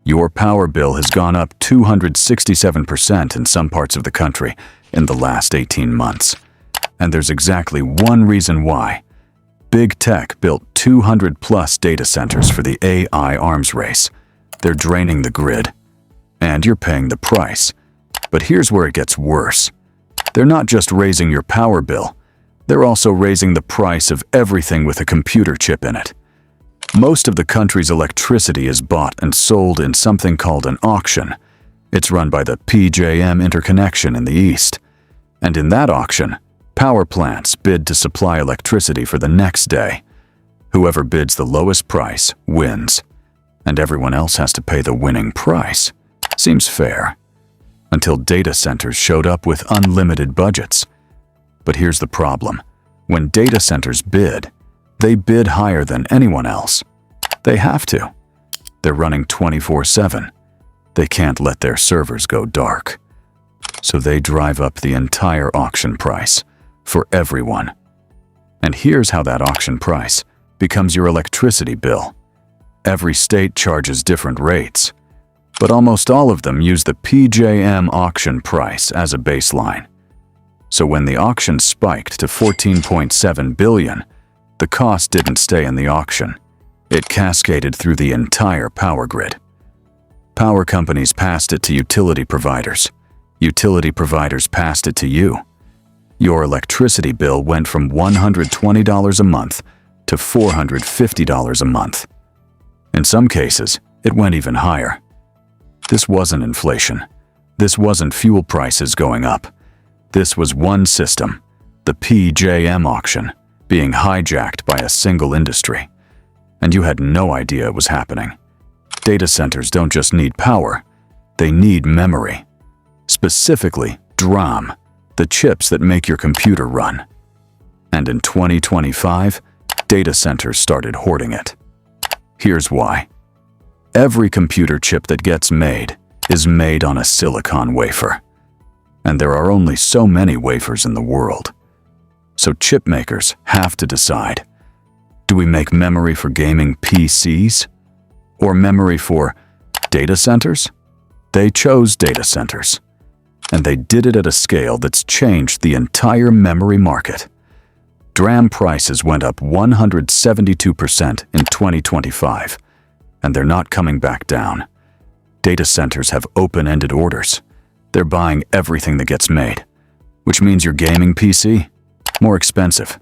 Your power bill has gone up 267% in some parts of the country in the last 18 months. And there's exactly one reason why. Big Tech built 200-plus data centers for the AI arms race. They're draining the grid, and you're paying the price. But here's where it gets worse. They're not just raising your power bill, they're also raising the price of everything with a computer chip in it. Most of the country's electricity is bought and sold in something called an auction. It's run by the PJM interconnection in the East. And in that auction, power plants bid to supply electricity for the next day. Whoever bids the lowest price wins, and everyone else has to pay the winning price. Seems fair. Until data centers showed up with unlimited budgets. But here's the problem. When data centers bid, they bid higher than anyone else. They have to. They're running 24/7. They can't let their servers go dark. So they drive up the entire auction price for everyone. And here's how that auction price becomes your electricity bill. Every state charges different rates, but almost all of them use the PJM auction price as a baseline. So when the auction spiked to $14.7 billion, the cost didn't stay in the auction. It cascaded through the entire power grid. Power companies passed it to utility providers. Utility providers passed it to you. Your electricity bill went from $120 a month to $450 a month. In some cases, it went even higher. This wasn't inflation. This wasn't fuel prices going up. This was one system, the PJM auction, being hijacked by a single industry. And you had no idea it was happening. Data centers don't just need power, they need memory. Specifically, DRAM, the chips that make your computer run. And in 2025, data centers started hoarding it. Here's why. Every computer chip that gets made is made on a silicon wafer. And there are only so many wafers in the world. So chip makers have to decide, do we make memory for gaming PCs? Or memory for data centers? They chose data centers. And they did it at a scale that's changed the entire memory market. DRAM prices went up 172% in 2025, and they're not coming back down. Data centers have open-ended orders. They're buying everything that gets made, which means your gaming PC, more expensive.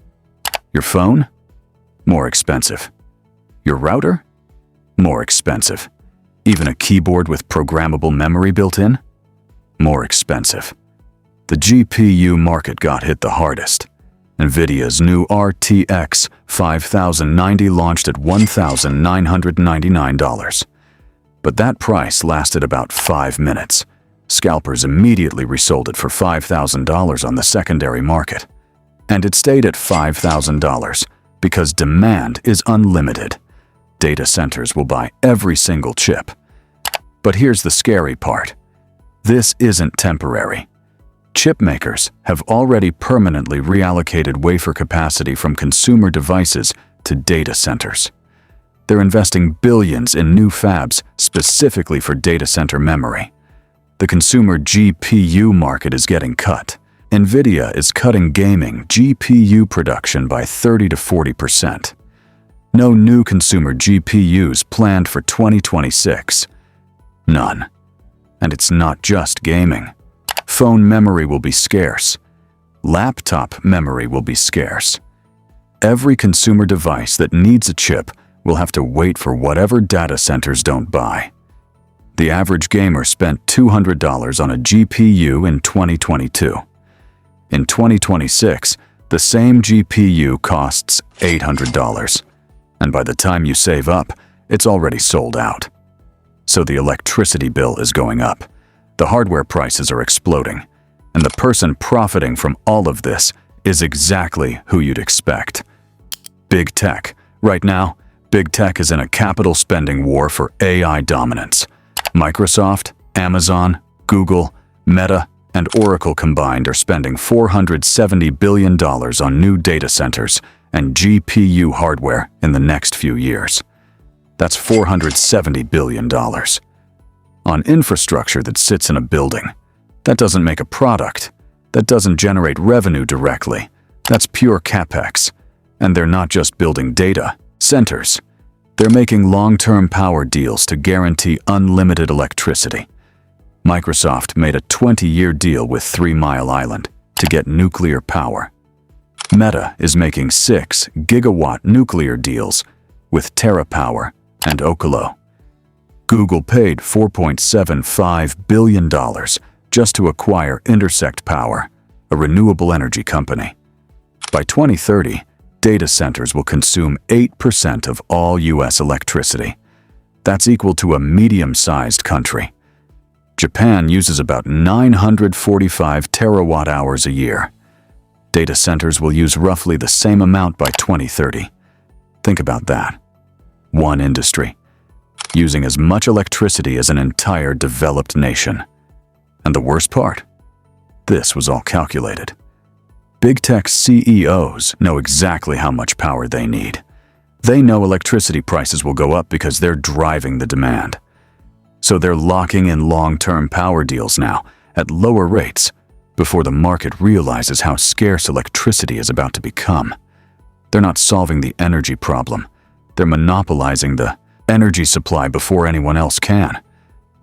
Your phone, more expensive. Your router, more expensive. Even a keyboard with programmable memory built in, more expensive. The GPU market got hit the hardest. NVIDIA's new RTX 5090 launched at $1,999. But that price lasted about 5 minutes. Scalpers immediately resold it for $5,000 on the secondary market. And it stayed at $5,000 because demand is unlimited. Data centers will buy every single chip. But here's the scary part. This isn't temporary. Chip makers have already permanently reallocated wafer capacity from consumer devices to data centers. They're investing billions in new fabs specifically for data center memory. The consumer GPU market is getting cut. NVIDIA is cutting gaming GPU production by 30 to 40%. No new consumer GPUs planned for 2026. None. And it's not just gaming. Phone memory will be scarce. Laptop memory will be scarce. Every consumer device that needs a chip will have to wait for whatever data centers don't buy. The average gamer spent $200 on a GPU in 2022. In 2026, the same GPU costs $800. And by the time you save up, it's already sold out. So the electricity bill is going up. The hardware prices are exploding. And the person profiting from all of this is exactly who you'd expect. Big Tech. Right now, Big Tech is in a capital spending war for AI dominance. Microsoft, Amazon, Google, Meta, and Oracle combined are spending $470 billion on new data centers and GPU hardware in the next few years. That's $470 billion. on infrastructure that sits in a building. That doesn't make a product. That doesn't generate revenue directly. That's pure capex. And they're not just building data centers. They're making long-term power deals to guarantee unlimited electricity. Microsoft made a 20-year deal with 3 Mile Island to get nuclear power. Meta is making 6 gigawatt nuclear deals with TerraPower and Oklo. Google paid $4.75 billion just to acquire Intersect Power, a renewable energy company. By 2030, data centers will consume 8% of all U.S. electricity. That's equal to a medium-sized country. Japan uses about 945 terawatt-hours a year. Data centers will use roughly the same amount by 2030. Think about that. One industry, using as much electricity as an entire developed nation. And the worst part? This was all calculated. Big tech CEOs know exactly how much power they need. They know electricity prices will go up because they're driving the demand. So they're locking in long-term power deals now at lower rates before the market realizes how scarce electricity is about to become. They're not solving the energy problem. They're monopolizing the energy supply before anyone else can.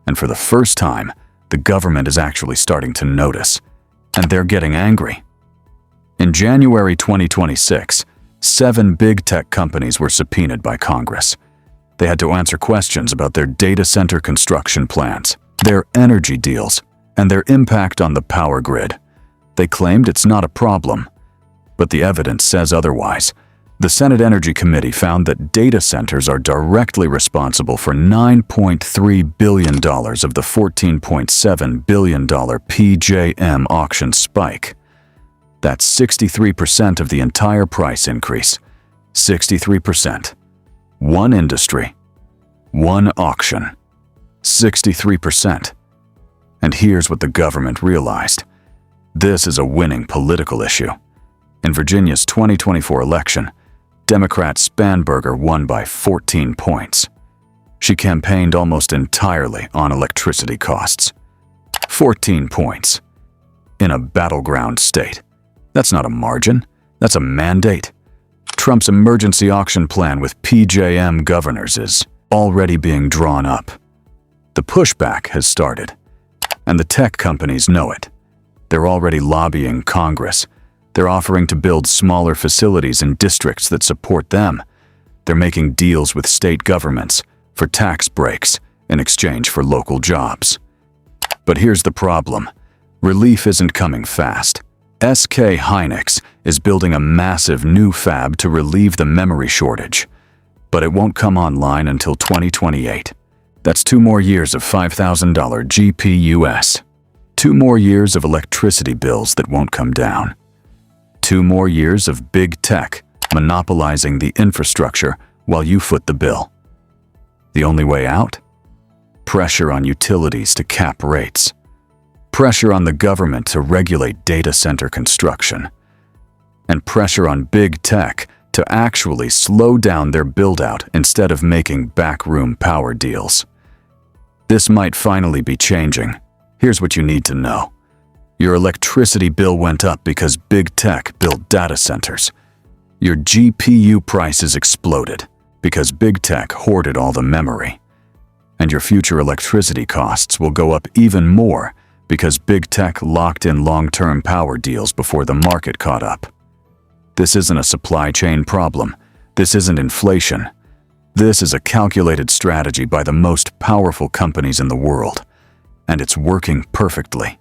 And for the first time, the government is actually starting to notice. And they're getting angry. In January 2026, 7 big tech companies were subpoenaed by Congress. They had to answer questions about their data center construction plans, their energy deals, and their impact on the power grid. They claimed it's not a problem, but the evidence says otherwise. The Senate Energy Committee found that data centers are directly responsible for $9.3 billion of the $14.7 billion PJM auction spike. That's 63% of the entire price increase. 63%. One industry. One auction. 63%. And here's what the government realized. This is a winning political issue. In Virginia's 2024 election, Democrat Spanberger won by 14 points. She campaigned almost entirely on electricity costs. 14 points. In a battleground state. That's not a margin, that's a mandate. Trump's emergency auction plan with PJM governors is already being drawn up. The pushback has started, and the tech companies know it. They're already lobbying Congress. They're offering to build smaller facilities in districts that support them. They're making deals with state governments for tax breaks in exchange for local jobs. But here's the problem. Relief isn't coming fast. SK Hynix is building a massive new fab to relieve the memory shortage, but it won't come online until 2028. That's 2 more years of $5,000 GPUs. 2 more years of electricity bills that won't come down. 2 more years of big tech monopolizing the infrastructure while you foot the bill. The only way out? Pressure on utilities to cap rates. Pressure on the government to regulate data center construction. And pressure on big tech to actually slow down their build-out instead of making backroom power deals. This might finally be changing. Here's what you need to know. Your electricity bill went up because big tech built data centers. Your GPU prices exploded because big tech hoarded all the memory. And your future electricity costs will go up even more because big tech locked in long-term power deals before the market caught up. This isn't a supply chain problem. This isn't inflation. This is a calculated strategy by the most powerful companies in the world. And it's working perfectly.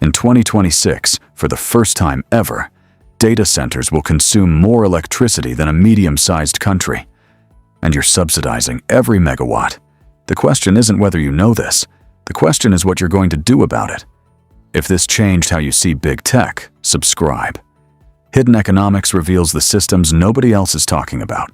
In 2026, for the first time ever, data centers will consume more electricity than a medium-sized country. And you're subsidizing every megawatt. The question isn't whether you know this. The question is what you're going to do about it. If this changed how you see big tech, subscribe. Hidden Economics reveals the systems nobody else is talking about.